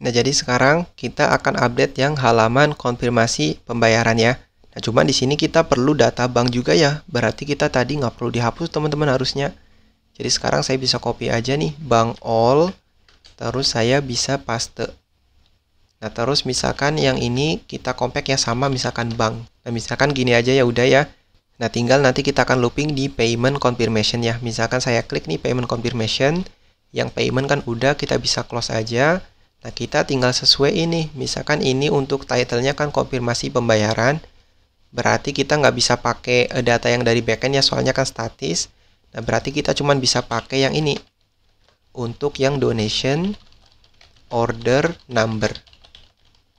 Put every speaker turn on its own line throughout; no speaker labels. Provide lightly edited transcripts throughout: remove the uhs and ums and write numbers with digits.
Nah, jadi sekarang kita akan update yang halaman konfirmasi pembayaran ya. Nah, cuman di sini kita perlu data bank juga ya. Berarti kita tadi nggak perlu dihapus teman-teman harusnya. Jadi sekarang saya bisa copy aja nih bank all. Terus saya bisa paste. Nah, terus misalkan yang ini kita compare ya sama misalkan bank. Nah, misalkan gini aja ya udah ya. Nah, tinggal nanti kita akan looping di payment confirmation ya. Misalkan saya klik nih payment confirmation. Yang payment kan udah, kita bisa close aja. Nah, kita tinggal sesuai ini. Misalkan ini untuk title-nya kan konfirmasi pembayaran. Berarti kita nggak bisa pakai data yang dari backend ya, soalnya kan statis. Nah, berarti kita cuma bisa pakai yang ini. Untuk yang donation order number.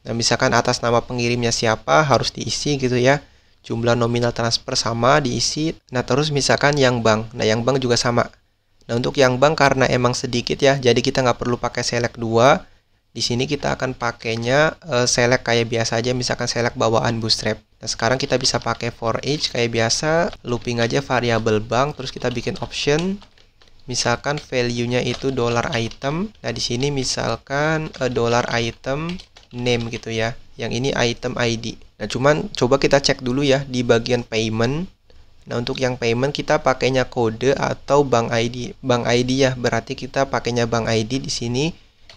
Nah, misalkan atas nama pengirimnya siapa harus diisi gitu ya. Jumlah nominal transfer sama diisi. Nah, terus misalkan yang bank. Nah, yang bank juga sama. Nah, untuk yang bank karena emang sedikit ya, jadi kita nggak perlu pakai select 2. Di sini kita akan pakainya select kayak biasa aja, misalkan select bawaan bootstrap. Nah, sekarang kita bisa pakai for each kayak biasa, looping aja variabel bank, terus kita bikin option. Misalkan value-nya itu $item. Nah, di sini misalkan $item name gitu ya. Yang ini item ID. Nah, cuman coba kita cek dulu ya di bagian payment. Nah, untuk yang payment kita pakainya kode atau bank ID. Bank ID ya, berarti kita pakainya bank ID di sini.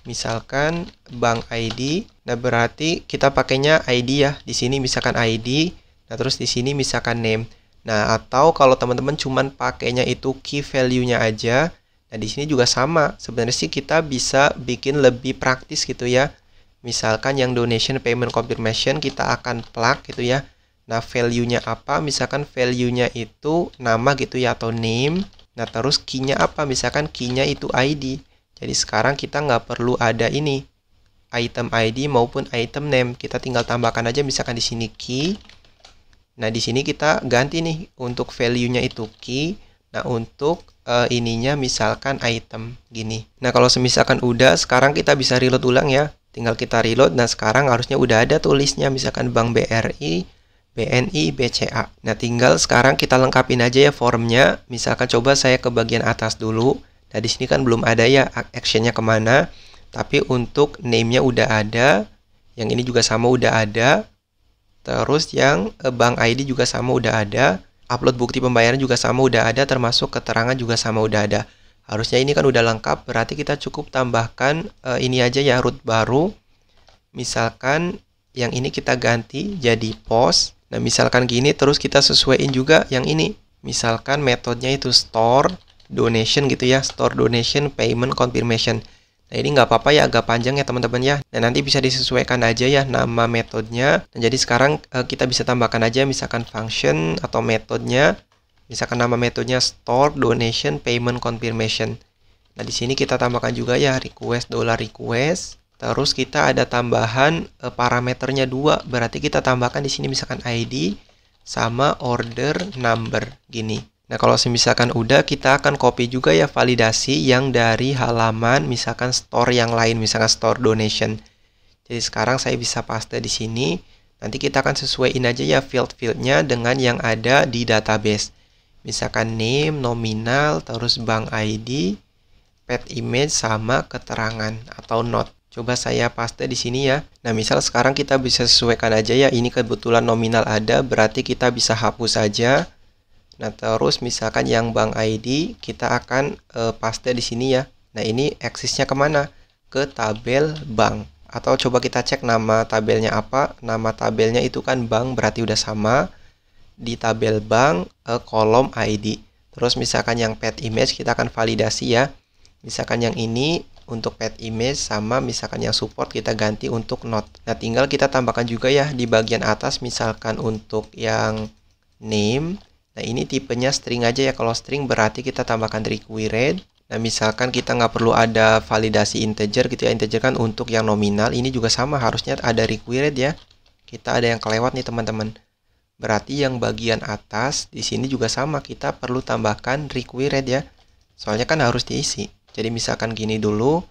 Misalkan bank ID, nah berarti kita pakainya ID ya. Di sini misalkan ID, nah terus di sini misalkan name. Nah, atau kalau teman-teman cuman pakainya itu key value-nya aja, nah di sini juga sama. Sebenarnya sih kita bisa bikin lebih praktis gitu ya. Misalkan yang donation payment confirmation kita akan plug gitu ya. Nah, value-nya apa? Misalkan value-nya itu nama gitu ya atau name. Nah, terus key-nya apa? Misalkan key-nya itu ID. Jadi sekarang kita nggak perlu ada ini item ID maupun item name. Kita tinggal tambahkan aja misalkan di sini key. Nah, di sini kita ganti nih untuk value-nya itu key. Nah, untuk ininya misalkan item gini. Nah, kalau semisalkan udah, sekarang kita bisa reload ulang ya. Tinggal kita reload. Nah, sekarang harusnya udah ada tulisnya misalkan Bank BRI, BNI, BCA. Nah, tinggal sekarang kita lengkapin aja ya formnya. Misalkan coba saya ke bagian atas dulu. Nah, di sini kan belum ada ya actionnya kemana. Tapi untuk name-nya udah ada. Yang ini juga sama udah ada. Terus yang bank ID juga sama udah ada. Upload bukti pembayaran juga sama udah ada. Termasuk keterangan juga sama udah ada. Harusnya ini kan udah lengkap. Berarti kita cukup tambahkan ini aja ya root baru. Misalkan yang ini kita ganti jadi post. Nah, misalkan gini terus kita sesuaiin juga yang ini. Misalkan metodenya itu store donation gitu ya, store donation payment confirmation. Nah, ini nggak apa-apa ya, agak panjang ya teman-teman ya. Nah, nanti bisa disesuaikan aja ya nama metodenya. Nah, jadi sekarang kita bisa tambahkan aja misalkan function atau metodenya. Misalkan nama metodenya store donation payment confirmation. Nah, di sini kita tambahkan juga ya request $request. Terus kita ada tambahan parameternya 2. Berarti kita tambahkan di sini misalkan ID sama order number gini. Nah, kalau misalkan udah, kita akan copy juga ya validasi yang dari halaman misalkan store yang lain, misalkan store donation. Jadi sekarang saya bisa paste di sini. Nanti kita akan sesuaiin aja ya field-fieldnya dengan yang ada di database. Misalkan name, nominal, terus bank ID, pet image sama keterangan atau note. Coba saya paste di sini ya. Nah, misal sekarang kita bisa sesuaikan aja ya. Ini kebetulan nominal ada, berarti kita bisa hapus aja. Nah, terus misalkan yang bank ID kita akan paste di sini ya. Nah, ini aksesnya kemana? Ke tabel bank. Atau coba kita cek nama tabelnya apa. Nama tabelnya itu kan bank, berarti udah sama. Di tabel bank kolom ID. Terus misalkan yang pet image kita akan validasi ya. Misalkan yang ini untuk pet image sama misalkan yang support kita ganti untuk note. Nah, tinggal kita tambahkan juga ya di bagian atas misalkan untuk yang name. Nah, ini tipenya string aja ya. Kalau string berarti kita tambahkan required. Nah, misalkan kita nggak perlu ada validasi integer gitu ya. Integer kan untuk yang nominal. Ini juga sama, harusnya ada required ya. Kita ada yang kelewat nih teman-teman. Berarti yang bagian atas di sini juga sama. Kita perlu tambahkan required ya. Soalnya kan harus diisi. Jadi misalkan gini dulu.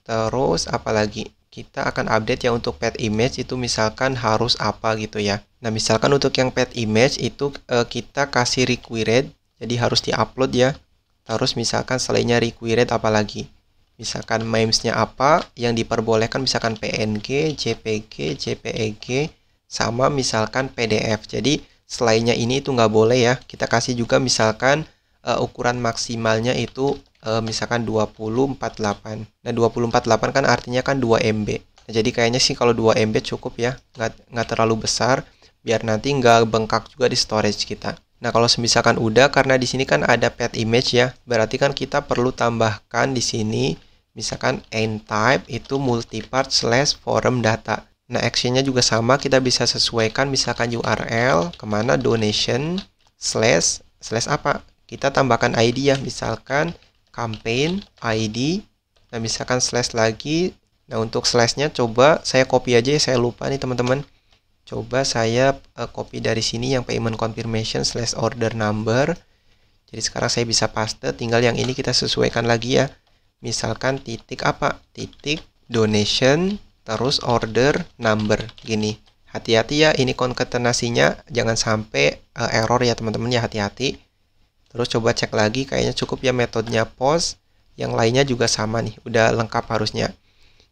Terus apalagi? Kita akan update ya untuk pet image itu misalkan harus apa gitu ya. Nah, misalkan untuk yang pet image itu kita kasih required, jadi harus diupload ya. Terus misalkan selainnya required apalagi. Misalkan memesnya apa, yang diperbolehkan misalkan PNG, JPG, JPEG, sama misalkan PDF. Jadi selainnya ini itu nggak boleh ya. Kita kasih juga misalkan ukuran maksimalnya itu misalkan 2048. Nah 2048 kan artinya kan 2 MB. Nah, jadi kayaknya sih kalau 2 MB cukup ya, nggak terlalu besar, biar nanti nggak bengkak juga di storage kita. Nah kalau misalkan udah, karena di sini kan ada pet image ya, berarti kan kita perlu tambahkan di sini misalkan end type itu multipart / forum data. Nah actionnya juga sama, kita bisa sesuaikan misalkan URL kemana donation / apa, kita tambahkan ID ya, misalkan campaign ID. Nah misalkan slash lagi. Nah untuk slashnya coba saya copy aja ya, saya lupa nih teman-teman. Coba saya copy dari sini yang payment confirmation / order number. Jadi sekarang saya bisa paste, tinggal yang ini kita sesuaikan lagi ya. Misalkan titik apa? Titik donation terus order number gini. Hati-hati ya, ini konkatenasinya jangan sampai error ya teman-teman ya, hati-hati. Terus coba cek lagi, kayaknya cukup ya metodenya post. Yang lainnya juga sama nih, udah lengkap harusnya.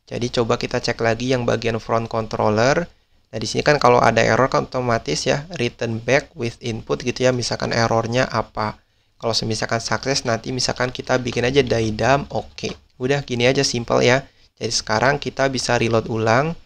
Jadi coba kita cek lagi yang bagian front controller. Nah di sini kan kalau ada error kan otomatis ya return back with input gitu ya, misalkan errornya apa. Kalau misalkan sukses nanti misalkan kita bikin aja daidam oke. Udah gini aja simple ya. Jadi sekarang kita bisa reload ulang.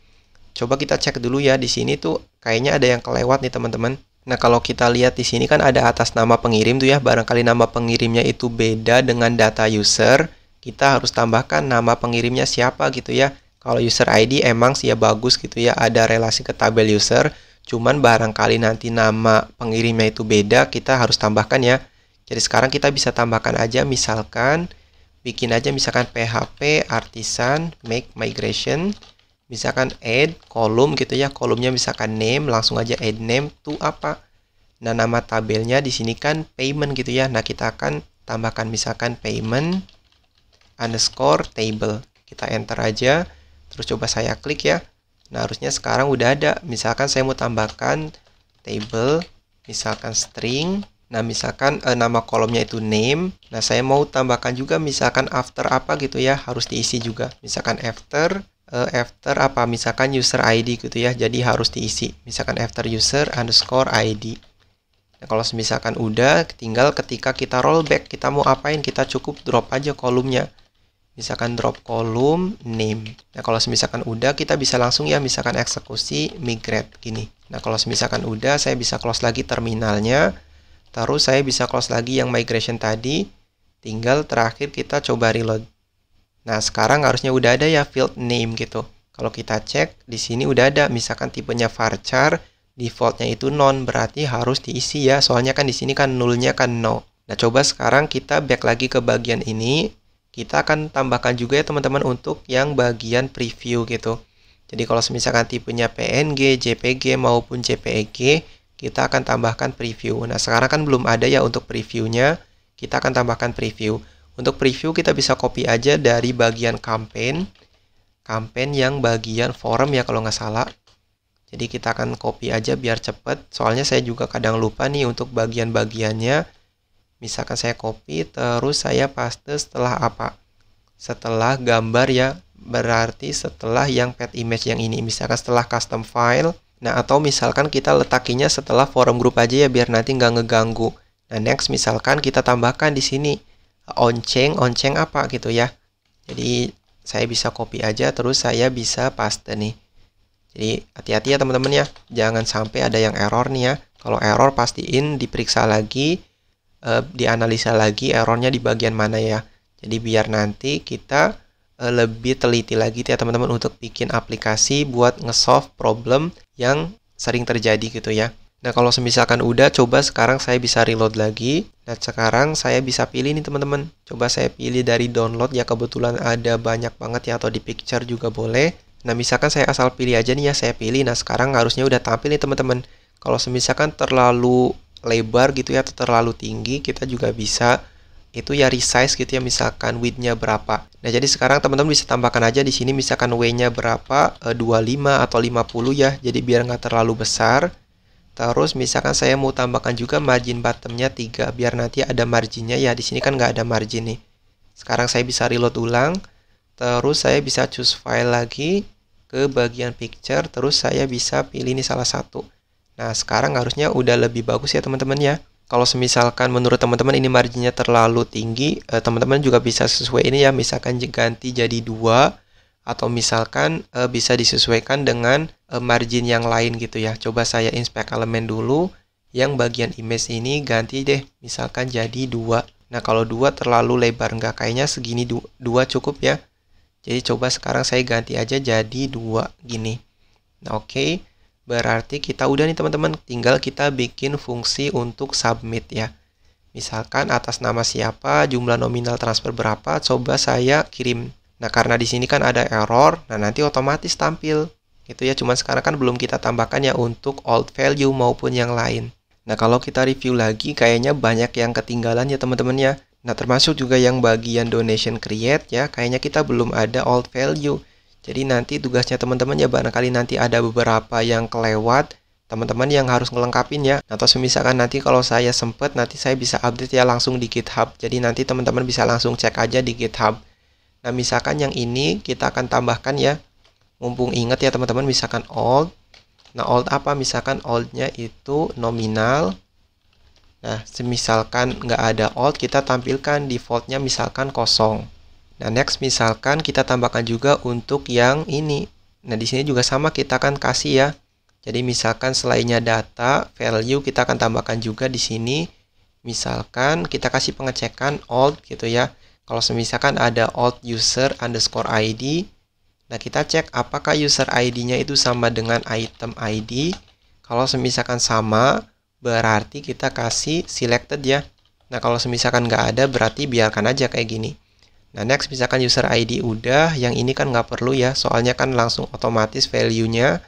Coba kita cek dulu ya, di sini tuh kayaknya ada yang kelewat nih teman-teman. Nah kalau kita lihat di sini kan ada atas nama pengirim tuh ya, barangkali nama pengirimnya itu beda dengan data user. Kita harus tambahkan nama pengirimnya siapa gitu ya. Kalau user ID emang sih ya bagus gitu ya, ada relasi ke tabel user. Cuman barangkali nanti nama pengirimnya itu beda, kita harus tambahkan ya. Jadi sekarang kita bisa tambahkan aja, misalkan bikin aja misalkan PHP artisan make migration. Misalkan add kolom gitu ya, kolomnya misalkan name, langsung aja add name to apa. Nah nama tabelnya di sini kan payment gitu ya. Nah kita akan tambahkan misalkan payment underscore table. Kita enter aja. Terus coba saya klik ya. Nah harusnya sekarang udah ada. Misalkan saya mau tambahkan table, misalkan string. Nah misalkan nama kolomnya itu name. Nah saya mau tambahkan juga misalkan after apa gitu ya, harus diisi juga. Misalkan after apa, misalkan user ID gitu ya, jadi harus diisi. Misalkan after user underscore ID. Nah kalau misalkan udah, tinggal ketika kita rollback kita mau apain, kita cukup drop aja kolomnya. Misalkan drop kolom name. Nah kalau misalkan udah, kita bisa langsung ya misalkan eksekusi migrate gini. Nah kalau misalkan udah, saya bisa close lagi terminalnya. Terus saya bisa close lagi yang migration tadi. Tinggal terakhir kita coba reload. Nah sekarang harusnya udah ada ya field name gitu. Kalau kita cek di sini udah ada, misalkan tipenya varchar, defaultnya itu non, berarti harus diisi ya. Soalnya kan di sini kan nullnya kan no. Nah coba sekarang kita back lagi ke bagian ini. Kita akan tambahkan juga ya teman-teman untuk yang bagian preview gitu. Jadi kalau misalkan tipenya PNG, JPG maupun JPEG, kita akan tambahkan preview. Nah sekarang kan belum ada ya untuk previewnya, kita akan tambahkan preview. Untuk preview kita bisa copy aja dari bagian campaign yang bagian forum ya kalau nggak salah. Jadi kita akan copy aja biar cepet, soalnya saya juga kadang lupa nih untuk bagian-bagiannya. Misalkan saya copy, terus saya paste setelah apa? Setelah gambar ya, berarti setelah yang pet image yang ini. Misalkan setelah custom file. Nah, atau misalkan kita letakinya setelah forum group aja ya, biar nanti nggak ngeganggu. Nah, next misalkan kita tambahkan di sini on-chain apa gitu ya. Jadi, saya bisa copy aja, terus saya bisa paste nih. Jadi, hati-hati ya teman-teman ya. Jangan sampai ada yang error nih ya. Kalau error pastiin diperiksa lagi, dianalisa lagi errornya di bagian mana ya. Jadi biar nanti kita lebih teliti lagi ya teman-teman untuk bikin aplikasi buat nge-solve problem yang sering terjadi gitu ya. Nah kalau misalkan udah, coba sekarang saya bisa reload lagi. Nah sekarang saya bisa pilih nih teman-teman. Coba saya pilih dari download ya, kebetulan ada banyak banget ya, atau di picture juga boleh. Nah misalkan saya asal pilih aja nih ya, saya pilih. Nah sekarang harusnya udah tampil nih teman-teman. Kalau misalkan terlalu lebar gitu ya atau terlalu tinggi, kita juga bisa itu ya resize gitu ya, misalkan width-nya berapa. Nah jadi sekarang teman-teman bisa tambahkan aja di sini misalkan W-nya berapa, 25 atau 50 ya, jadi biar nggak terlalu besar. Terus misalkan saya mau tambahkan juga margin bottom-nya 3 biar nanti ada marginnya ya, di sini kan nggak ada margin nih. Sekarang saya bisa reload ulang. Terus saya bisa choose file lagi ke bagian picture, terus saya bisa pilih ini salah satu. Nah, sekarang harusnya udah lebih bagus ya teman-teman ya. Kalau misalkan menurut teman-teman ini marginnya terlalu tinggi, teman-teman juga bisa sesuai ini ya, misalkan ganti jadi 2, atau misalkan bisa disesuaikan dengan margin yang lain gitu ya. Coba saya inspect elemen dulu, yang bagian image ini ganti deh, misalkan jadi 2. Nah, kalau 2 terlalu lebar, nggak, kayaknya segini 2 cukup ya. Jadi coba sekarang saya ganti aja jadi 2 gini. Nah, oke. Berarti kita udah nih teman-teman, tinggal kita bikin fungsi untuk submit ya. Misalkan atas nama siapa, jumlah nominal transfer berapa, coba saya kirim. Nah, karena di sini kan ada error, nah nanti otomatis tampil. Gitu ya, cuman sekarang kan belum kita tambahkan ya untuk old value maupun yang lain. Nah, kalau kita review lagi, kayaknya banyak yang ketinggalan ya teman-teman ya. Nah, termasuk juga yang bagian donation create ya, kayaknya kita belum ada old value. Jadi nanti tugasnya teman-teman ya, barangkali nanti ada beberapa yang kelewat, teman-teman yang harus ngelengkapin ya. Atau misalkan nanti kalau saya sempet, nanti saya bisa update ya langsung di GitHub. Jadi nanti teman-teman bisa langsung cek aja di GitHub. Nah, misalkan yang ini kita akan tambahkan ya. Mumpung ingat ya teman-teman, misalkan old. Nah, old apa? Misalkan oldnya itu nominal. Nah, misalkan nggak ada old, kita tampilkan defaultnya misalkan kosong. Nah, next misalkan kita tambahkan juga untuk yang ini. Nah, di sini juga sama, kita akan kasih ya. Jadi misalkan selainnya data, value, kita akan tambahkan juga di sini. Misalkan kita kasih pengecekan old gitu ya. Kalau misalkan ada old user underscore ID, nah kita cek apakah user ID-nya itu sama dengan item ID. Kalau misalkan sama, berarti kita kasih selected ya. Nah, kalau misalkan nggak ada, berarti biarkan aja kayak gini. Nah, next misalkan user ID udah, yang ini kan nggak perlu ya, soalnya kan langsung otomatis value-nya.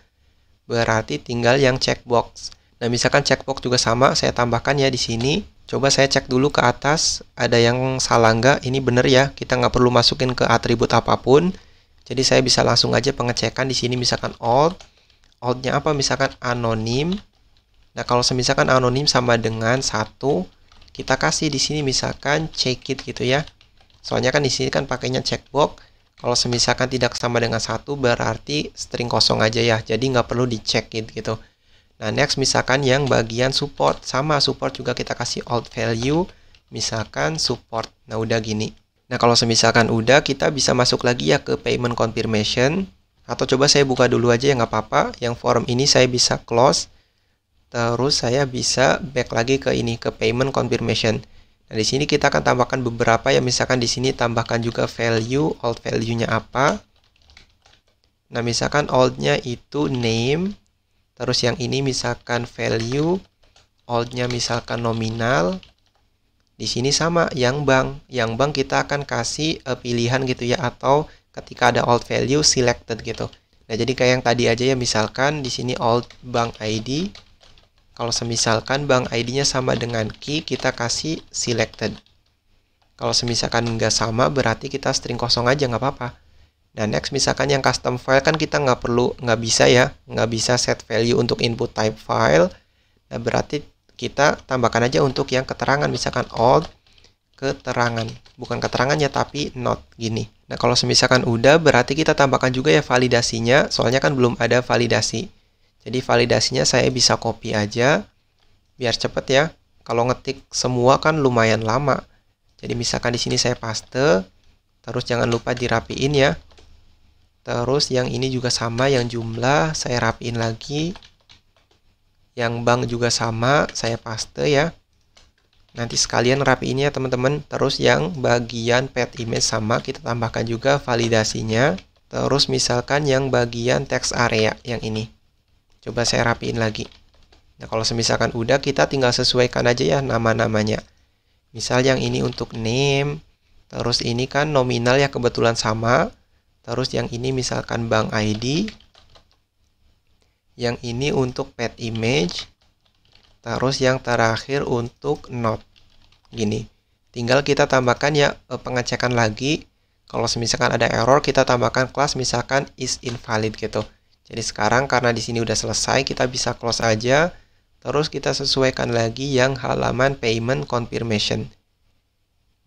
Berarti tinggal yang checkbox. Nah, misalkan checkbox juga sama, saya tambahkan ya di sini. Coba saya cek dulu ke atas, ada yang salah nggak? Ini bener ya, kita nggak perlu masukin ke atribut apapun. Jadi saya bisa langsung aja pengecekan di sini, misalkan old. Old-nya apa? Misalkan anonim. Nah, kalau misalkan anonim sama dengan 1, kita kasih di sini misalkan check it gitu ya. Soalnya kan di sini kan pakainya checkbox. Kalau misalkan tidak sama dengan 1, berarti string kosong aja ya. Jadi nggak perlu di check it gitu. Nah, next misalkan yang bagian support. Sama, support juga kita kasih old value. Misalkan support. Nah, udah gini. Nah, kalau misalkan udah, kita bisa masuk lagi ya ke payment confirmation. Atau coba saya buka dulu aja ya, nggak apa-apa. Yang form ini saya bisa close. Terus saya bisa back lagi ke ini, ke payment confirmation. Nah, di sini kita akan tambahkan beberapa ya, misalkan di sini tambahkan juga value, old value-nya apa. Nah, misalkan old-nya itu name, terus yang ini misalkan value, old-nya misalkan nominal. Di sini sama, yang bank. Yang bank kita akan kasih pilihan gitu ya, atau ketika ada old value selected gitu. Nah, jadi kayak yang tadi aja ya, misalkan di sini old bank ID. Kalau misalkan bank ID-nya sama dengan key, kita kasih selected. Kalau misalkan nggak sama, berarti kita string kosong aja, nggak apa-apa. Nah, next misalkan yang custom file kan kita nggak bisa ya, nggak bisa set value untuk input type file. Nah, berarti kita tambahkan aja untuk yang keterangan, misalkan old keterangan. Bukan keterangan ya, tapi not gini. Nah, kalau misalkan udah, berarti kita tambahkan juga ya validasinya, soalnya kan belum ada validasi. Jadi validasinya saya bisa copy aja biar cepet ya. Kalau ngetik semua kan lumayan lama. Jadi misalkan di sini saya paste, terus jangan lupa dirapiin ya. Terus yang ini juga sama, yang jumlah saya rapiin lagi. Yang bank juga sama, saya paste ya. Nanti sekalian rapiin ya teman-teman. Terus yang bagian pet image sama, kita tambahkan juga validasinya. Terus misalkan yang bagian text area yang ini. Coba saya rapiin lagi. Nah, kalau misalkan udah, kita tinggal sesuaikan aja ya nama-namanya. Misal yang ini untuk name, terus ini kan nominal ya kebetulan sama. Terus yang ini misalkan bank ID. Yang ini untuk pet image. Terus yang terakhir untuk not. Gini. Tinggal kita tambahkan ya pengecekan lagi. Kalau misalkan ada error, kita tambahkan kelas misalkan is invalid gitu. Jadi sekarang karena di sini udah selesai, kita bisa close aja. Terus kita sesuaikan lagi yang halaman payment confirmation.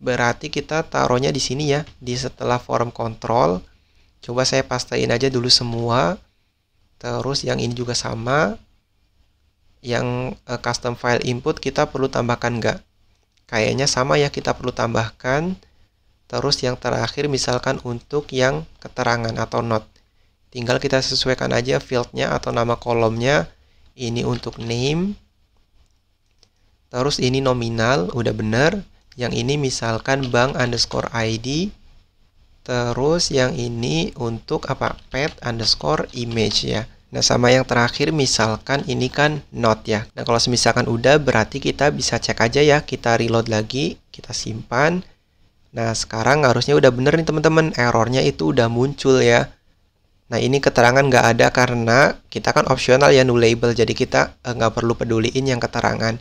berarti kita taruhnya di sini ya, di setelah form control. Coba saya pastein aja dulu semua. Terus yang ini juga sama. Yang custom file input kita perlu tambahkan nggak? Kayaknya sama ya, kita perlu tambahkan. Terus yang terakhir misalkan untuk yang keterangan atau note. Tinggal kita sesuaikan aja fieldnya atau nama kolomnya. Ini untuk name. Terus ini nominal, udah bener. Yang ini misalkan bank_id. Terus yang ini untuk apa? Pet_image ya. Nah, sama yang terakhir misalkan ini kan note ya. Nah, kalau misalkan udah berarti kita bisa cek aja ya. Kita reload lagi, kita simpan. Nah, sekarang harusnya udah bener nih teman-teman. Errornya itu udah muncul ya. Nah, ini keterangan nggak ada karena kita kan optional ya, null label. Jadi kita nggak perlu peduliin yang keterangan.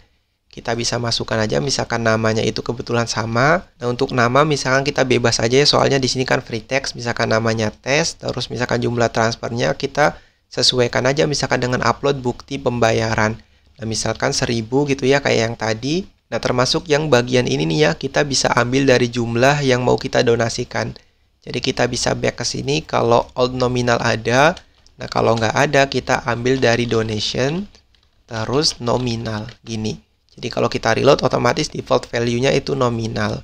Kita bisa masukkan aja misalkan namanya itu kebetulan sama. Nah, untuk nama misalkan kita bebas aja ya, soalnya di sini kan free text, misalkan namanya tes, terus misalkan jumlah transfernya kita sesuaikan aja misalkan dengan upload bukti pembayaran. Nah, misalkan 1000 gitu ya kayak yang tadi. Nah, termasuk yang bagian ini nih ya, kita bisa ambil dari jumlah yang mau kita donasikan. Jadi kita bisa back ke sini kalau old nominal ada. Nah, kalau nggak ada kita ambil dari donation terus nominal gini. Jadi kalau kita reload otomatis default value-nya itu nominal.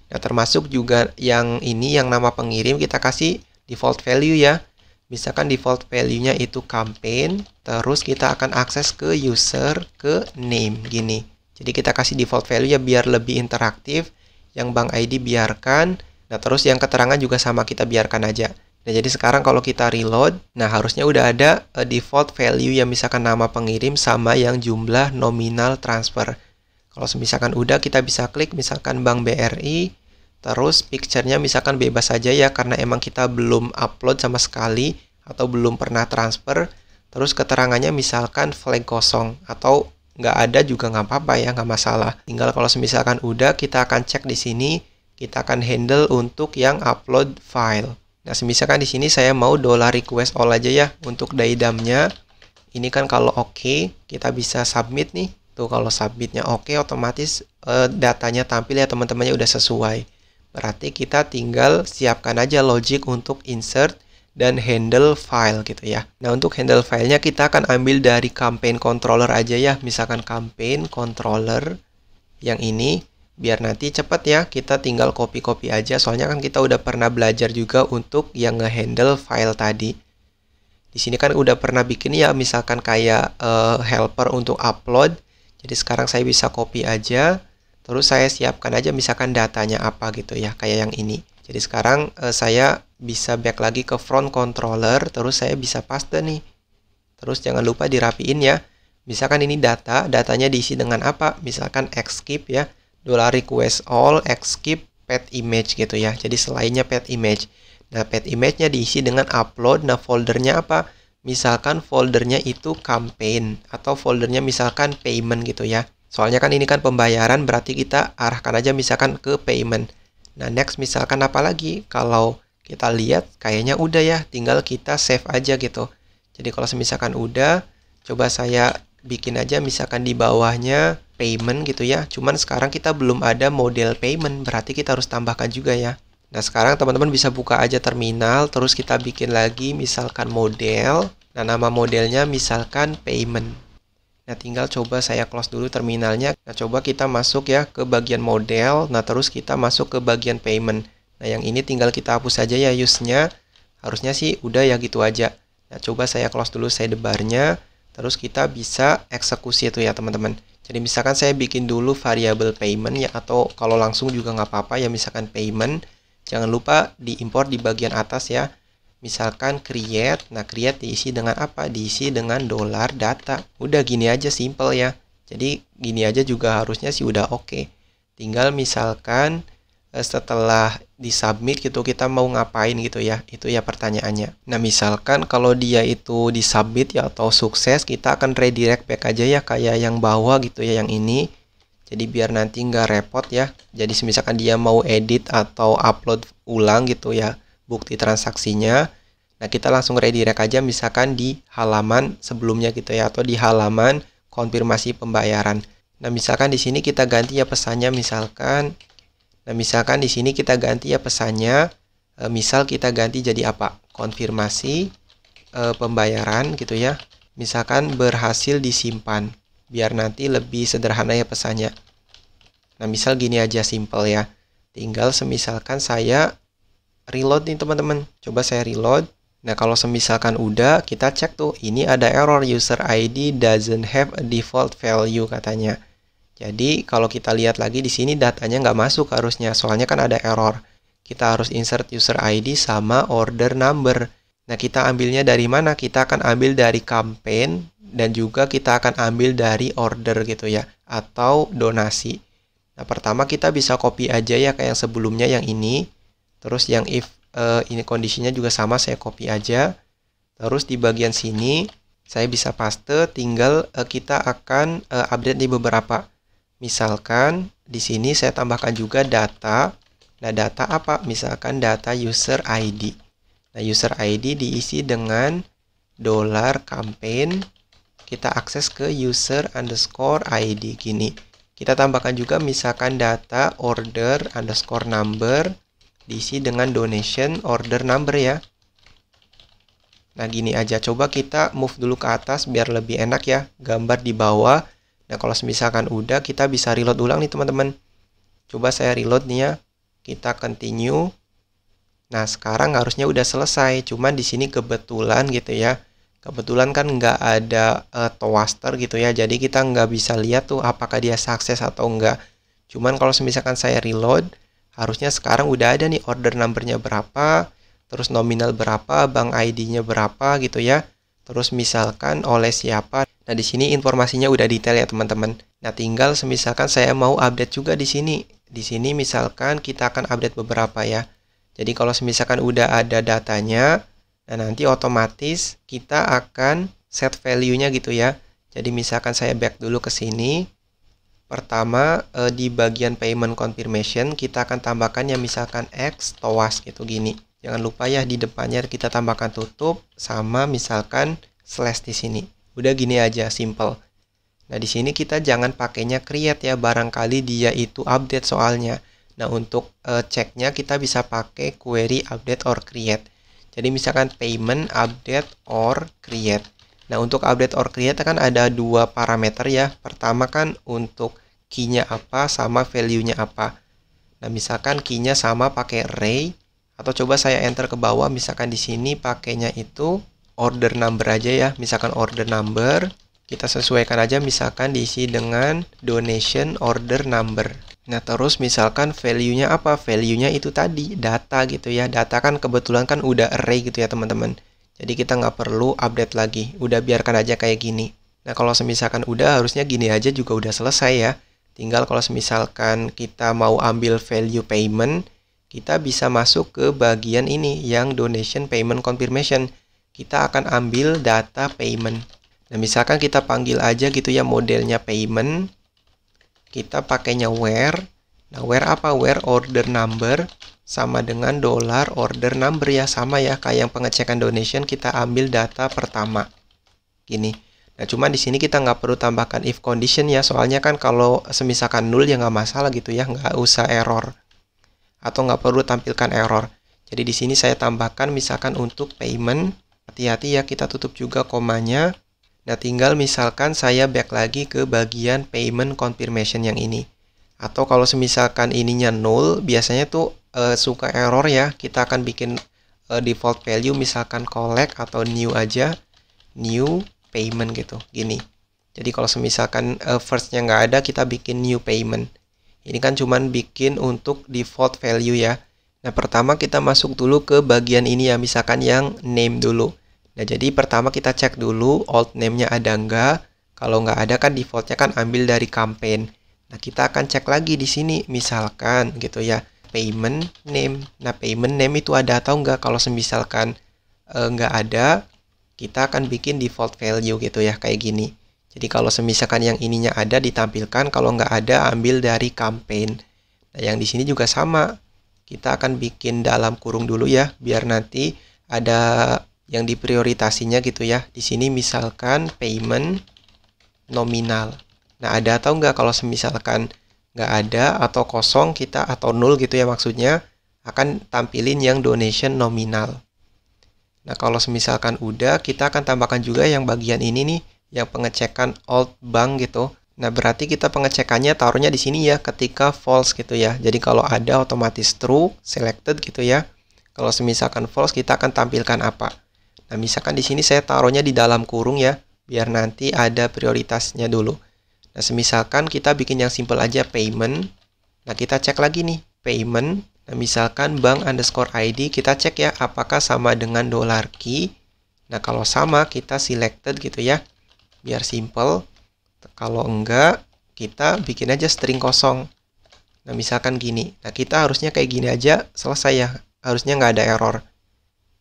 Nah, termasuk juga yang ini yang nama pengirim kita kasih default value ya. Misalkan default value-nya itu campaign, terus kita akan akses ke user ke name gini. Jadi kita kasih default value ya biar lebih interaktif. Yang bank ID biarkan. Nah, terus yang keterangan juga sama kita biarkan aja. Nah, jadi sekarang kalau kita reload, nah harusnya udah ada default value yang misalkan nama pengirim sama yang jumlah nominal transfer. Kalau misalkan udah, kita bisa klik misalkan Bank BRI, terus picture-nya misalkan bebas saja ya karena emang kita belum upload sama sekali atau belum pernah transfer. Terus keterangannya misalkan flag kosong atau nggak ada juga nggak apa-apa ya, nggak masalah. Tinggal kalau misalkan udah, kita akan cek di sini. Kita akan handle untuk yang upload file. Nah, misalkan di sini saya mau $request all aja ya untuk daidamnya. Ini kan kalau oke, kita bisa submit nih. Tuh kalau submitnya oke, otomatis datanya tampil ya teman-temannya udah sesuai. Berarti kita tinggal siapkan aja logic untuk insert dan handle file gitu ya. Nah, untuk handle filenya kita akan ambil dari campaign controller aja ya. Misalkan campaign controller yang ini. Biar nanti cepat ya, kita tinggal copy-copy aja. Soalnya kan kita udah pernah belajar juga untuk yang ngehandle file tadi. Di sini kan udah pernah bikin ya, misalkan kayak helper untuk upload. Jadi sekarang saya bisa copy aja. Terus saya siapkan aja misalkan datanya apa gitu ya, kayak yang ini. Jadi sekarang saya bisa back lagi ke front controller. Terus saya bisa paste nih. Terus jangan lupa dirapiin ya. Misalkan ini datanya diisi dengan apa? Misalkan xskip ya. $request all, xskip, pet image gitu ya. Jadi selainnya pet image. Nah, pet image-nya diisi dengan upload. Nah, foldernya apa? Misalkan foldernya itu campaign atau foldernya misalkan payment gitu ya. Soalnya kan ini kan pembayaran, berarti kita arahkan aja misalkan ke payment. Nah, next misalkan apa lagi? Kalau kita lihat kayaknya udah ya, tinggal kita save aja gitu. Jadi kalau misalkan udah, coba saya bikin aja misalkan di bawahnya payment gitu ya. Cuman sekarang kita belum ada model payment, berarti kita harus tambahkan juga ya. Nah, sekarang teman-teman bisa buka aja terminal, terus kita bikin lagi misalkan model. Nah, nama modelnya misalkan payment. Nah, tinggal coba saya close dulu terminalnya. Nah, coba kita masuk ya ke bagian model. Nah, terus kita masuk ke bagian payment. Nah, yang ini tinggal kita hapus aja ya use-nya. Harusnya sih udah ya gitu aja. Nah, coba saya close dulu sidebar-nya. Terus kita bisa eksekusi itu ya teman-teman. Jadi misalkan saya bikin dulu variabel payment ya, atau kalau langsung juga nggak apa-apa ya, misalkan payment. Jangan lupa diimport di bagian atas ya. Misalkan create. Nah, create diisi dengan apa? Diisi dengan $data. Udah gini aja simple ya. Jadi gini aja juga harusnya sih udah oke. Tinggal misalkan setelah disubmit gitu kita mau ngapain gitu ya, itu ya pertanyaannya. Nah, misalkan kalau dia itu disubmit ya atau sukses, kita akan redirect back aja ya kayak yang bawah gitu ya, yang ini. Jadi biar nanti nggak repot ya. Jadi misalkan dia mau edit atau upload ulang gitu ya bukti transaksinya, nah kita langsung redirect aja misalkan di halaman sebelumnya gitu ya, atau di halaman konfirmasi pembayaran. Nah, misalkan di sini kita ganti ya pesannya, misalkan Nah, misalkan di sini kita ganti ya pesannya. Misal kita ganti jadi apa? Konfirmasi pembayaran gitu ya. Misalkan berhasil disimpan. Biar nanti lebih sederhana ya pesannya. Nah, misal gini aja simple ya. Tinggal semisalkan saya reload nih teman-teman. Coba saya reload. Nah, kalau semisalkan udah, kita cek tuh. Ini ada error user ID doesn't have a default value katanya. Jadi, kalau kita lihat lagi di sini datanya nggak masuk harusnya. Soalnya kan ada error. Kita harus insert user ID sama order number. Nah, kita ambilnya dari mana? Kita akan ambil dari campaign dan juga kita akan ambil dari order gitu ya. Atau donasi. Nah, pertama kita bisa copy aja ya kayak yang sebelumnya yang ini. Terus yang if ini kondisinya juga sama, saya copy aja. Terus di bagian sini saya bisa paste, tinggal kita akan update di beberapa. Misalkan di sini saya tambahkan juga data. Nah, data apa? Misalkan data user ID. Nah, user ID diisi dengan $campaign. Kita akses ke user underscore ID gini. Kita tambahkan juga misalkan data order underscore number diisi dengan donation order number ya. Nah, gini aja. Coba kita move dulu ke atas biar lebih enak ya. Gambar di bawah. Nah, kalau misalkan udah, kita bisa reload ulang nih teman-teman. Coba saya reload nih ya. Kita continue. Nah, sekarang harusnya udah selesai. Cuman di sini kebetulan gitu ya. Kebetulan kan nggak ada toaster gitu ya. Jadi kita nggak bisa lihat tuh apakah dia sukses atau enggak. Cuman kalau misalkan saya reload, harusnya sekarang udah ada nih order numbernya berapa. Terus nominal berapa, bank ID-nya berapa gitu ya. Terus misalkan oleh siapa. Nah, di sini informasinya udah detail ya teman-teman. Nah, tinggal misalkan saya mau update juga di sini. Di sini misalkan kita akan update beberapa ya. Jadi kalau misalkan udah ada datanya, nah nanti otomatis kita akan set value-nya gitu ya. Jadi misalkan saya back dulu ke sini. Pertama di bagian payment confirmation kita akan tambahkan ya misalkan X TOAS gitu gini. Jangan lupa ya di depannya kita tambahkan tutup sama misalkan slash di sini. Udah gini aja, simple. Nah, di sini kita jangan pakainya create ya, barangkali dia itu update soalnya. Nah, untuk ceknya kita bisa pakai query update or create. Jadi misalkan payment update or create. Nah, untuk update or create kan ada dua parameter ya. Pertama kan untuk key-nya apa sama value-nya apa. Nah, misalkan key-nya sama pakai array. Atau coba saya enter ke bawah, misalkan di sini pakainya itu order number aja ya. Misalkan order number, kita sesuaikan aja misalkan diisi dengan donation order number. Nah, terus misalkan value-nya apa? Value-nya itu tadi, data gitu ya. Data kan kebetulan kan udah array gitu ya teman-teman. Jadi kita nggak perlu update lagi. Udah biarkan aja kayak gini. Nah, kalau misalkan udah, harusnya gini aja juga udah selesai ya. Tinggal kalau misalkan kita mau ambil value payment, kita bisa masuk ke bagian ini yang donation payment confirmation. Kita akan ambil data payment. Nah, misalkan kita panggil aja gitu ya modelnya payment. Kita pakainya where. Nah, where apa? Where order number sama dengan $order number ya. Sama ya kayak yang pengecekan donation, kita ambil data pertama. Gini. Nah, cuma di sini kita nggak perlu tambahkan if condition ya. Soalnya kan kalau semisalkan null ya nggak masalah gitu ya. Nggak usah error. Atau nggak perlu tampilkan error. Jadi di sini saya tambahkan misalkan untuk payment, hati-hati ya kita tutup juga komanya. Nah, tinggal misalkan saya back lagi ke bagian payment confirmation yang ini. Atau kalau misalkan ininya null, biasanya tuh suka error ya. Kita akan bikin default value misalkan collect atau new aja, new payment gitu, gini. Jadi kalau misalkan first-nya nggak ada, kita bikin new payment. Ini kan cuman bikin untuk default value ya. Nah, pertama kita masuk dulu ke bagian ini ya, misalkan yang name dulu. Nah, jadi pertama kita cek dulu old name-nya ada nggak. Kalau nggak ada kan defaultnya kan ambil dari campaign. Nah, kita akan cek lagi di sini, misalkan gitu ya, payment name. Nah, payment name itu ada atau nggak. Kalau misalkan nggak ada, kita akan bikin default value gitu ya, kayak gini. Jadi kalau misalkan yang ininya ada ditampilkan, kalau nggak ada ambil dari campaign. Nah, yang di sini juga sama. Kita akan bikin dalam kurung dulu ya, biar nanti ada yang diprioritasinya gitu ya. Di sini misalkan payment nominal. Nah, ada atau nggak? Kalau misalkan nggak ada atau kosong kita atau nol gitu ya maksudnya, akan tampilin yang donation nominal. Nah kalau misalkan udah, kita akan tambahkan juga yang bagian ini nih, yang pengecekan old bank gitu. Nah berarti kita pengecekannya taruhnya di sini ya ketika false gitu ya. Jadi kalau ada otomatis true, selected gitu ya. Kalau misalkan false kita akan tampilkan apa. Nah misalkan di sini saya taruhnya di dalam kurung ya, biar nanti ada prioritasnya dulu. Nah, misalkan kita bikin yang simple aja payment. Nah, kita cek lagi nih payment. Nah, misalkan bank_id kita cek ya apakah sama dengan $key. Nah, kalau sama kita selected gitu ya. Biar simple. Kalau enggak, kita bikin aja string kosong. Nah, misalkan gini. Nah, kita harusnya kayak gini aja selesai ya. Harusnya nggak ada error.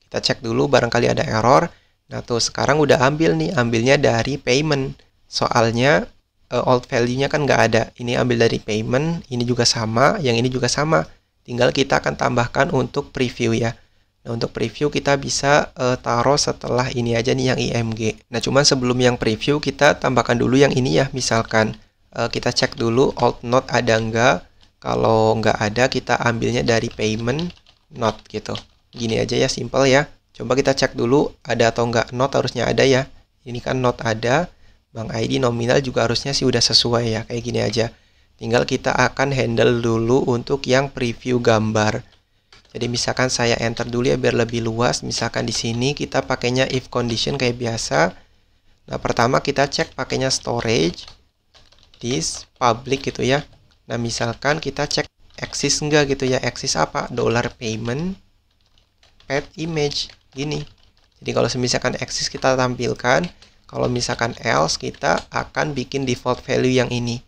Kita cek dulu barangkali ada error. Nah, tuh sekarang udah ambil nih. Ambilnya dari payment. Soalnya old value-nya kan nggak ada. Ini ambil dari payment, ini juga sama, yang ini juga sama. Tinggal kita akan tambahkan untuk preview ya. Nah, untuk preview kita bisa taruh setelah ini aja nih yang IMG. Nah, cuman sebelum yang preview kita tambahkan dulu yang ini ya. Misalkan kita cek dulu old note ada nggak. Kalau nggak ada kita ambilnya dari payment note gitu. Gini aja ya, simple ya. Coba kita cek dulu ada atau nggak. Note harusnya ada ya. Ini kan note ada. Bank ID nominal juga harusnya sih udah sesuai ya, kayak gini aja. Tinggal kita akan handle dulu untuk yang preview gambar. Jadi misalkan saya enter dulu ya biar lebih luas. Misalkan di sini kita pakainya if condition kayak biasa. Nah, pertama kita cek pakainya storage, this, public gitu ya. Nah, misalkan kita cek exist enggak gitu ya. Exist apa? $payment, pet image, gini. Jadi kalau misalkan exist kita tampilkan. Kalau misalkan else, kita akan bikin default value yang ini.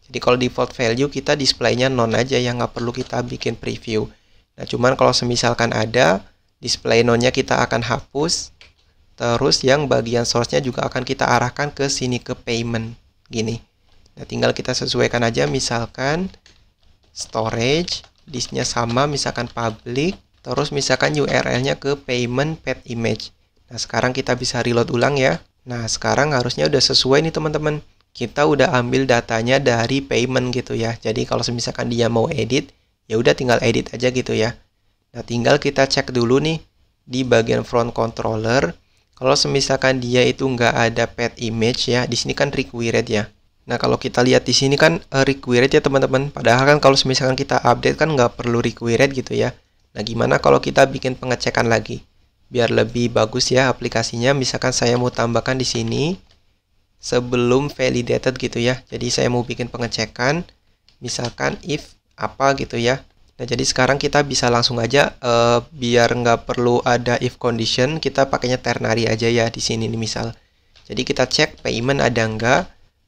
Jadi kalau default value kita displaynya none aja ya, nggak perlu kita bikin preview. Nah cuman kalau misalkan ada, display none-nya kita akan hapus. Terus yang bagian source-nya juga akan kita arahkan ke sini, ke payment. Gini. Nah tinggal kita sesuaikan aja, misalkan storage, disk-nya sama, misalkan public. Terus misalkan URL-nya ke payment pet image. Nah sekarang kita bisa reload ulang ya. Nah, sekarang harusnya udah sesuai nih teman-teman. Kita udah ambil datanya dari payment gitu ya. Jadi kalau misalkan dia mau edit, ya udah tinggal edit aja gitu ya. Nah, tinggal kita cek dulu nih di bagian front controller. Kalau misalkan dia itu nggak ada pet image ya, di sini kan required ya. Nah, kalau kita lihat di sini kan required ya teman-teman. Padahal kan kalau misalkan kita update kan nggak perlu required gitu ya. Nah, gimana kalau kita bikin pengecekan lagi? Biar lebih bagus ya aplikasinya. Misalkan saya mau tambahkan di sini sebelum validated gitu ya. Jadi saya mau bikin pengecekan, misalkan if apa gitu ya. Nah jadi sekarang kita bisa langsung aja biar nggak perlu ada if condition, kita pakainya ternary aja ya di sini nih misal. Jadi kita cek payment ada nggak.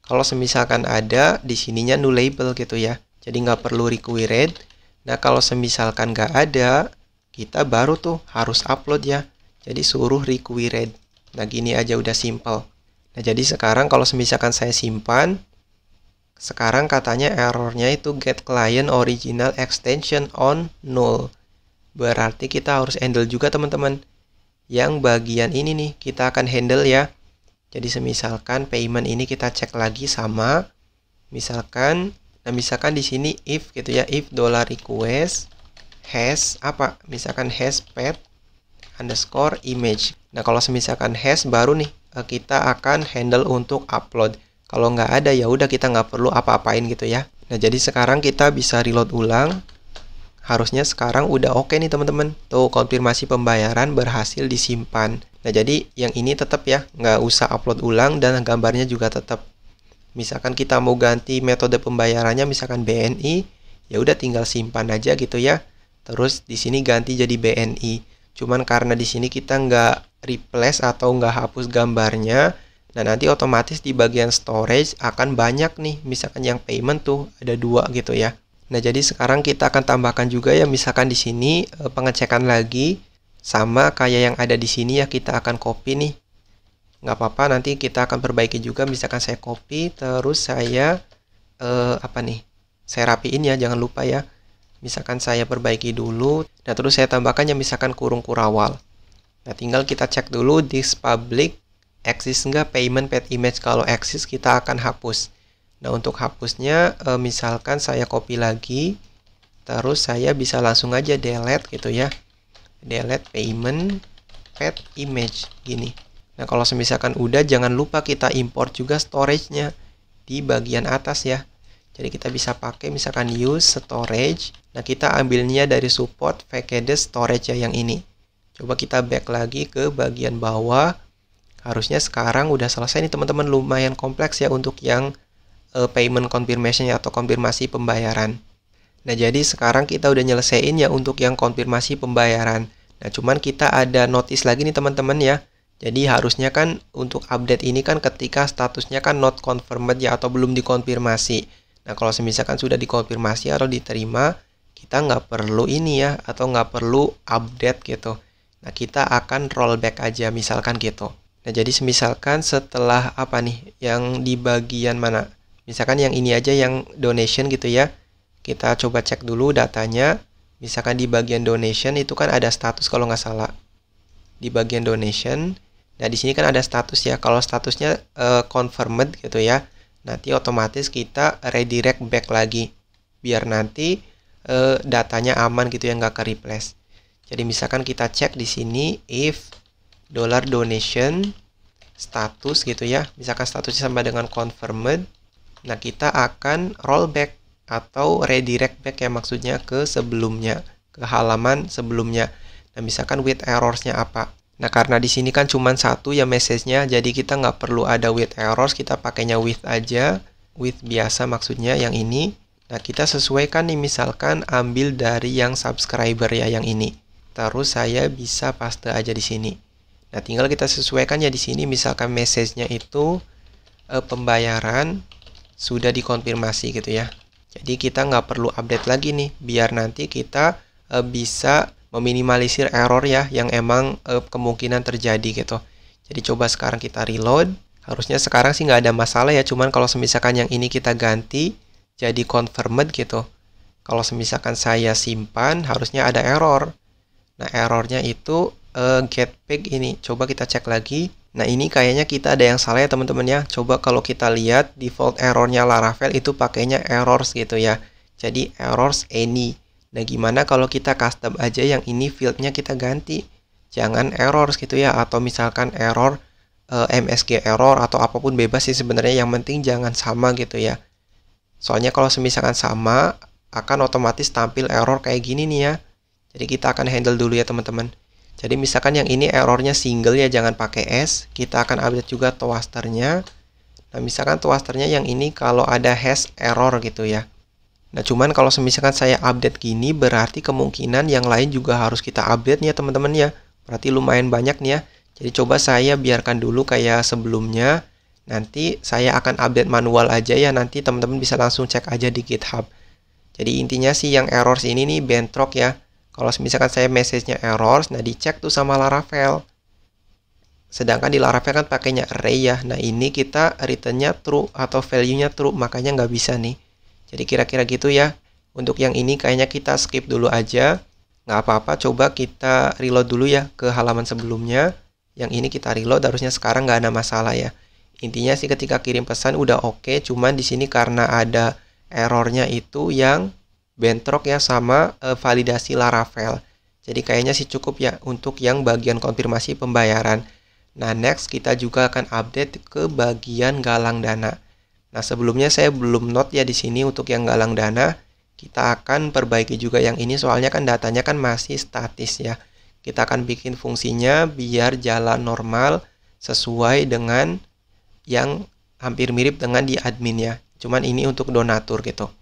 Kalau misalkan ada, di sininya nullable gitu ya. Jadi nggak perlu required. Nah kalau misalkan nggak ada, kita baru tuh harus upload ya. Jadi suruh required. Nah gini aja udah simple. Nah jadi sekarang kalau misalkan saya simpan, sekarang katanya errornya itu get client original extension on null. Berarti kita harus handle juga teman-teman. Yang bagian ini nih kita akan handle ya. Jadi semisalkan payment ini kita cek lagi sama. Misalkan, nah misalkan di sini if gitu ya, if $request has apa? Misalkan has pet underscore image. Nah kalau misalkan has baru nih kita akan handle untuk upload. Kalau nggak ada ya udah kita nggak perlu apa-apain gitu ya. Nah jadi sekarang kita bisa reload ulang. Harusnya sekarang udah oke nih teman-teman. Tuh konfirmasi pembayaran berhasil disimpan. Nah jadi yang ini tetap ya, nggak usah upload ulang dan gambarnya juga tetap. Misalkan kita mau ganti metode pembayarannya, misalkan BNI, ya udah tinggal simpan aja gitu ya. Terus di sini ganti jadi BNI. Cuman karena di sini kita nggak replace atau nggak hapus gambarnya, nah nanti otomatis di bagian storage akan banyak nih. Misalkan yang payment tuh ada 2 gitu ya. Nah jadi sekarang kita akan tambahkan juga ya, misalkan di sini pengecekan lagi sama kayak yang ada di sini ya, kita akan copy nih. Nggak apa-apa, nanti kita akan perbaiki juga. Misalkan saya copy, terus saya saya rapiin ya, jangan lupa ya. Misalkan saya perbaiki dulu, nah terus saya tambahkannya misalkan kurung kurawal. Nah tinggal kita cek dulu this public exist nggak payment pet image. Kalau exist kita akan hapus. Nah, untuk hapusnya misalkan saya copy lagi, terus saya bisa langsung aja delete gitu ya. Delete payment path image gini. Nah, kalau misalkan udah, jangan lupa kita import juga storage-nya di bagian atas ya. Jadi kita bisa pakai misalkan use storage. Nah, kita ambilnya dari support vacated storage ya yang ini. Coba kita back lagi ke bagian bawah. Harusnya sekarang udah selesai nih teman-teman, lumayan kompleks ya untuk yang payment confirmation atau konfirmasi pembayaran. Nah, jadi sekarang kita udah nyelesain ya untuk yang konfirmasi pembayaran. Nah, cuman kita ada notice lagi nih teman-teman ya. Jadi harusnya kan untuk update ini kan ketika statusnya kan not confirmed ya atau belum dikonfirmasi. Nah, kalau misalkan sudah dikonfirmasi atau diterima, kita nggak perlu ini ya atau nggak perlu update gitu. Nah, kita akan rollback aja misalkan gitu. Nah, jadi misalkan setelah apa nih yang di bagian mana? Misalkan yang ini aja yang donation gitu ya. Kita coba cek dulu datanya. Misalkan di bagian donation itu kan ada status kalau nggak salah. Di bagian donation. Nah, di sini kan ada status ya. Kalau statusnya confirmed gitu ya. Nanti otomatis kita redirect back lagi. Biar nanti datanya aman gitu ya, nggak ke replace. Jadi misalkan kita cek di sini if $donation status gitu ya, misalkan statusnya sama dengan confirmed, nah kita akan rollback atau redirect back ya, maksudnya ke sebelumnya, ke halaman sebelumnya. Nah, misalkan with errors-nya apa? Nah, karena di sini kan cuma satu ya message-nya, jadi kita nggak perlu ada with errors, kita pakainya with aja, with biasa maksudnya yang ini. Nah, kita sesuaikan nih, misalkan ambil dari yang subscriber ya yang ini. Terus saya bisa paste aja di sini. Nah, tinggal kita sesuaikan ya di sini, misalkan message-nya itu pembayaran sudah dikonfirmasi gitu ya. Jadi kita nggak perlu update lagi nih, biar nanti kita bisa meminimalisir error ya yang emang kemungkinan terjadi gitu. Jadi coba sekarang kita reload. Harusnya sekarang sih nggak ada masalah ya, cuman kalau misalkan yang ini kita ganti jadi confirmed gitu. Kalau misalkan saya simpan, harusnya ada error. Nah, errornya itu get page ini. Coba kita cek lagi. Nah, ini kayaknya kita ada yang salah ya teman-teman ya. Coba kalau kita lihat default errornya Laravel itu pakainya errors gitu ya. Jadi errors any. Nah, gimana kalau kita custom aja yang ini fieldnya kita ganti. Jangan errors gitu ya. Atau misalkan error MSG error atau apapun bebas sih sebenarnya. Yang penting jangan sama gitu ya. Soalnya kalau misalkan sama akan otomatis tampil error kayak gini nih ya. Jadi kita akan handle dulu ya teman-teman. Jadi misalkan yang ini errornya single ya, jangan pakai S. Kita akan update juga toasternya. Nah, misalkan toasternya yang ini kalau ada hash error gitu ya. Nah, cuman kalau misalkan saya update gini, berarti kemungkinan yang lain juga harus kita update nih ya teman-teman ya. Berarti lumayan banyak nih ya. Jadi coba saya biarkan dulu kayak sebelumnya. Nanti saya akan update manual aja ya. Nanti teman-teman bisa langsung cek aja di GitHub. Jadi intinya sih yang errors ini nih bentrok ya. Kalau misalkan saya message-nya errors, nah dicek tuh sama Laravel. Sedangkan di Laravel kan pakainya array ya. Nah, ini kita return-nya true atau value-nya true, makanya nggak bisa nih. Jadi kira-kira gitu ya. Untuk yang ini kayaknya kita skip dulu aja. Nggak apa-apa, coba kita reload dulu ya ke halaman sebelumnya. Yang ini kita reload, harusnya sekarang nggak ada masalah ya. Intinya sih ketika kirim pesan udah oke, cuman di sini karena ada errornya itu yang bentrok ya sama validasi Laravel. Jadi kayaknya sih cukup ya untuk yang bagian konfirmasi pembayaran. Nah, next kita juga akan update ke bagian galang dana. Nah, sebelumnya saya belum note ya di sini untuk yang galang dana. Kita akan perbaiki juga yang ini soalnya kan datanya kan masih statis ya. Kita akan bikin fungsinya biar jalan normal sesuai dengan yang hampir mirip dengan di admin ya. Cuman ini untuk donatur gitu.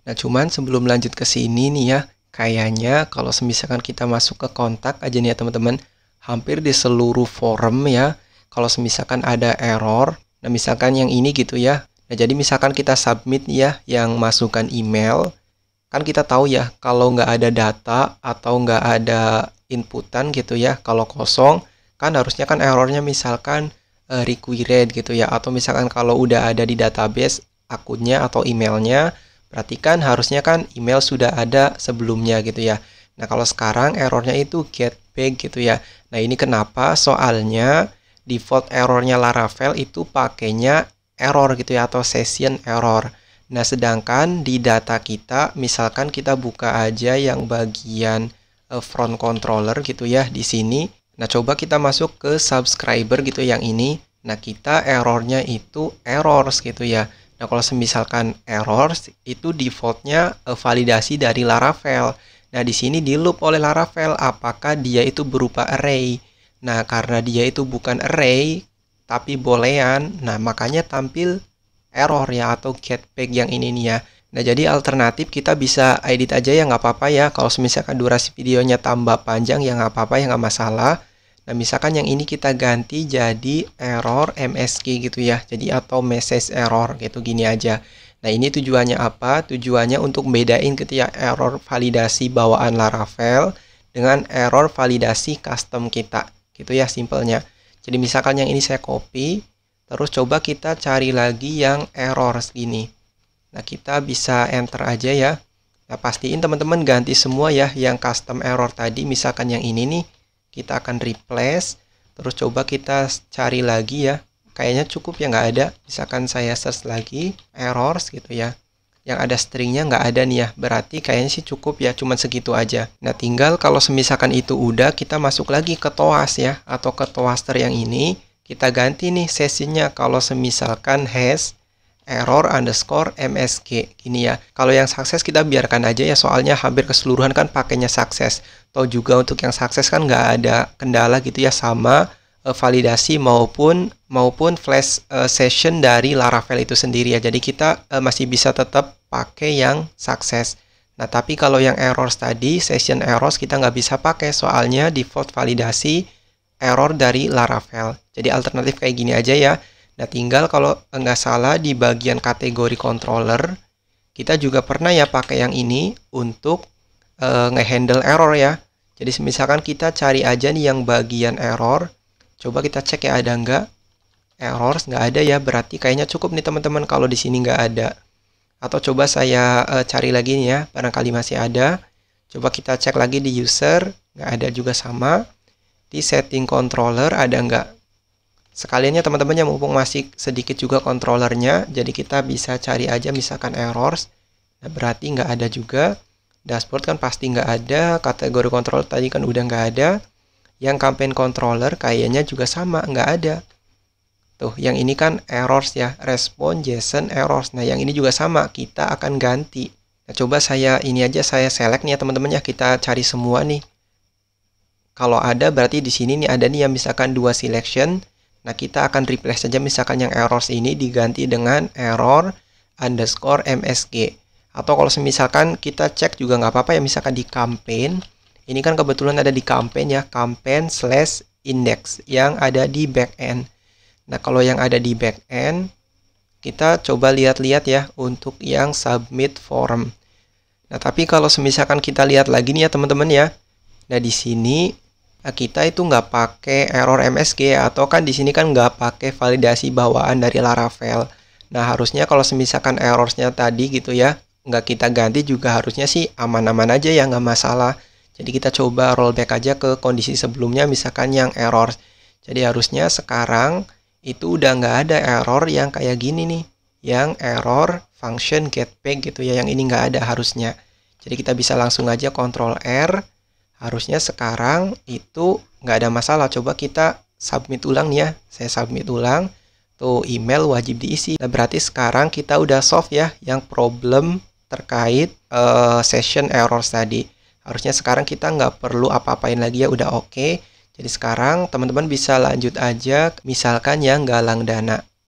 Nah, cuman sebelum lanjut ke sini nih ya, kayaknya kalau misalkan kita masuk ke kontak aja nih ya teman-teman, hampir di seluruh forum ya, kalau misalkan ada error, nah misalkan yang ini gitu ya, nah jadi misalkan kita submit ya yang masukkan email, kan kita tahu ya kalau nggak ada data atau nggak ada inputan gitu ya, kalau kosong, kan harusnya kan errornya misalkan required gitu ya, atau misalkan kalau udah ada di database akunnya atau emailnya, berarti kan harusnya kan email sudah ada sebelumnya gitu ya. Nah, kalau sekarang errornya itu get back gitu ya. Nah, ini kenapa? Soalnya default errornya Laravel itu pakainya error gitu ya, atau session error. Nah, sedangkan di data kita, misalkan kita buka aja yang bagian front controller gitu ya di sini. Nah, coba kita masuk ke subscriber gitu yang ini. Nah, kita errornya itu errors gitu ya. Nah, kalau misalkan errors itu defaultnya validasi dari Laravel. Nah, di sini di loop oleh Laravel apakah dia itu berupa array. Nah, karena dia itu bukan array tapi boolean, nah makanya tampil error ya, atau getback yang ini nih ya. Nah, jadi alternatif kita bisa edit aja ya, nggak apa-apa ya. Kalau misalkan durasi videonya tambah panjang ya nggak apa-apa ya, nggak masalah. Nah, misalkan yang ini kita ganti jadi error MSG gitu ya. Jadi atau message error gitu, gini aja. Nah, ini tujuannya apa? Tujuannya untuk bedain gitu ya, error validasi bawaan Laravel dengan error validasi custom kita. Gitu ya simpelnya. Jadi misalkan yang ini saya copy, terus coba kita cari lagi yang error segini. Nah, kita bisa enter aja ya. Nah, pastiin teman-teman ganti semua ya yang custom error tadi. Misalkan yang ini nih, kita akan replace. Terus coba kita cari lagi ya. Kayaknya cukup ya, nggak ada. Misalkan saya search lagi, errors gitu ya. Yang ada stringnya nggak ada nih ya. Berarti kayaknya sih cukup ya, cuman segitu aja. Nah, tinggal kalau misalkan itu udah, kita masuk lagi ke TOAS ya. Atau ke toaster yang ini. Kita ganti nih sesinya kalau misalkan hash error underscore MSG gini ya. Kalau yang sukses kita biarkan aja ya, soalnya hampir keseluruhan kan pakainya sukses. Atau juga untuk yang sukses kan nggak ada kendala gitu ya, sama validasi maupun flash session dari Laravel itu sendiri ya. Jadi kita masih bisa tetap pakai yang sukses. Nah, tapi kalau yang errors tadi, session errors kita nggak bisa pakai soalnya default validasi error dari Laravel. Jadi alternatif kayak gini aja ya. Nah, tinggal kalau nggak salah di bagian kategori controller, kita juga pernah ya pakai yang ini untuk ngehandle error ya. Jadi misalkan kita cari aja nih yang bagian error. Coba kita cek ya ada nggak. Errors nggak ada ya, berarti kayaknya cukup nih teman-teman kalau di sini nggak ada. Atau coba saya cari lagi nih ya, barangkali masih ada. Coba kita cek lagi di user, nggak ada juga sama. Di setting controller ada nggak? Sekaliannya teman-teman yang mumpung masih sedikit juga controllernya, jadi kita bisa cari aja misalkan errors. Nah, berarti nggak ada juga. Dashboard kan pasti nggak ada. Kategori controller tadi kan udah nggak ada. Yang campaign controller kayaknya juga sama, nggak ada. Tuh, yang ini kan errors ya, respon JSON errors. Nah, yang ini juga sama, kita akan ganti. Nah, coba saya ini aja, saya select nih ya teman-teman ya, kita cari semua nih. Kalau ada berarti di sini nih ada nih yang misalkan 2 selection. Nah, kita akan replace saja misalkan yang errors ini diganti dengan error underscore MSG. Atau kalau misalkan kita cek juga nggak apa-apa ya, misalkan di campaign. Ini kan kebetulan ada di campaign ya, campaign/index yang ada di backend. Nah, kalau yang ada di backend, kita coba lihat-lihat ya untuk yang submit form. Nah, tapi kalau misalkan kita lihat lagi nih ya teman-teman ya. Nah, di sini kita itu nggak pakai error MSG, atau kan di sini kan nggak pakai validasi bawaan dari Laravel. Nah, harusnya kalau misalkan errorsnya tadi gitu ya, nggak kita ganti juga harusnya sih aman-aman aja ya, nggak masalah. Jadi kita coba rollback aja ke kondisi sebelumnya, misalkan yang error. Jadi harusnya sekarang itu udah nggak ada error yang kayak gini nih, yang error function getback gitu ya, yang ini nggak ada harusnya. Jadi kita bisa langsung aja Ctrl R. Harusnya sekarang itu nggak ada masalah. Coba kita submit ulang nih ya. Saya submit ulang. Tuh, email wajib diisi. Nah, berarti sekarang kita udah solve ya yang problem terkait session errors tadi. Harusnya sekarang kita nggak perlu apa-apain lagi ya, udah oke. Jadi sekarang teman-teman bisa lanjut aja misalkan yang galang dana.